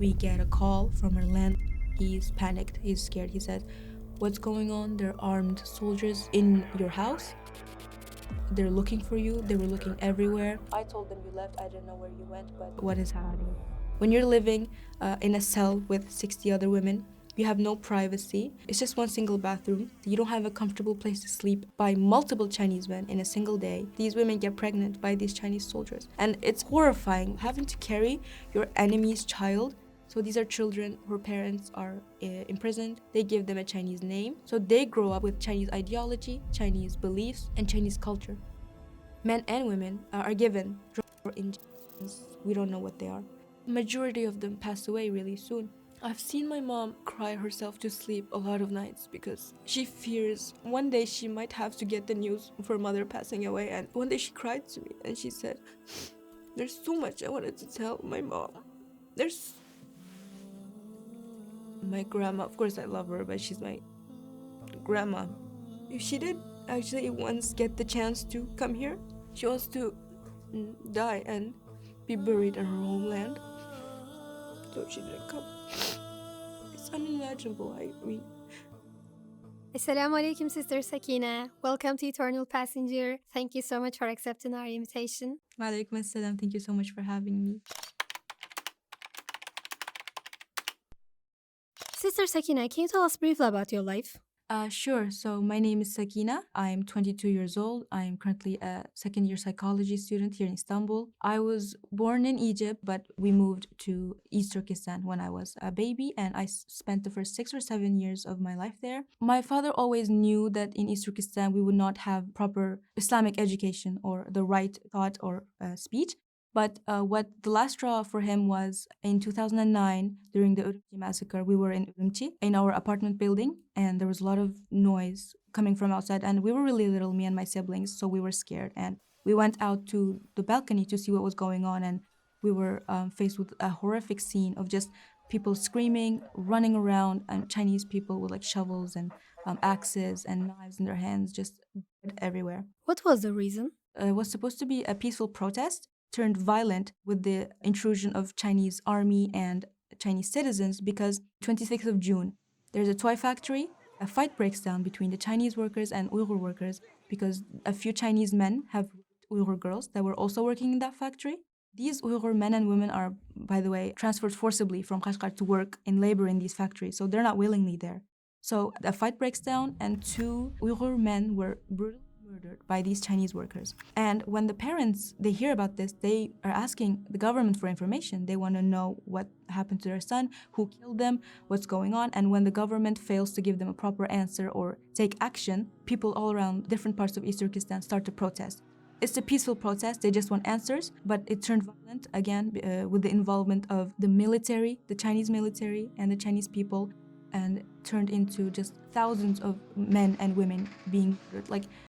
We get a call from our land. He's panicked, he's scared. He said, "What's going on? There are armed soldiers in your house. They're looking for you. They were looking everywhere." I told them you left. I don't know where you went, but what is happening? When you're living in a cell with 60 other women, you have no privacy. It's just one single bathroom. You don't have a comfortable place to sleep by multiple Chinese men in a single day. These women get pregnant by these Chinese soldiers. And it's horrifying having to carry your enemy's child. So these are children whose parents are imprisoned. They give them a Chinese name. So they grow up with Chinese ideology, Chinese beliefs, and Chinese culture. Men and women are given injections. We don't know what they are. Majority of them pass away really soon. I've seen my mom cry herself to sleep a lot of nights because she fears one day she might have to get the news of her mother passing away. And one day she cried to me and she said, "There's so much I wanted to tell my mom. There's..." My grandma, of course I love her, but she's my grandma. She did actually once get the chance to come here. She wants to die and be buried in her homeland. So she didn't come. It's unimaginable. I mean, Assalamu alaikum, Sister Sakina. Welcome to Eternal Passenger. Thank you so much for accepting our invitation. Walaikum assalam. Thank you so much for having me. Sister Sakina, can you tell us briefly about your life? Sure. So my name is Sakina. I'm 22 years old. I'm currently a second-year psychology student here in Istanbul. I was born in Egypt, but we moved to East Turkestan when I was a baby, and I spent the first 6 or 7 years of my life there. My father always knew that in East Turkestan we would not have proper Islamic education or the right thought or speech. But what the last straw for him was in 2009, during the Urumqi massacre, we were in Urumqi in our apartment building, and there was a lot of noise coming from outside. And we were really little, me and my siblings, so we were scared. And we went out to the balcony to see what was going on, and we were faced with a horrific scene of just people screaming, running around, and Chinese people with like shovels and axes and knives in their hands, just everywhere. What was the reason? It was supposed to be a peaceful protest, turned violent with the intrusion of Chinese army and Chinese citizens because 26th of June, there's a toy factory. A fight breaks down between the Chinese workers and Uyghur workers because a few Chinese men have Uyghur girls that were also working in that factory. These Uyghur men and women are, by the way, transferred forcibly from Kashgar to work in labor in these factories, so they're not willingly there. So a fight breaks down and 2 Uyghur men were brutally murdered by these Chinese workers. And when the parents, they hear about this, they are asking the government for information. They want to know what happened to their son, who killed them, what's going on. And when the government fails to give them a proper answer or take action, people all around different parts of East Turkestan start to protest. It's a peaceful protest, they just want answers, but it turned violent again with the involvement of the military, the Chinese military and the Chinese people, and turned into just thousands of men and women being murdered. Like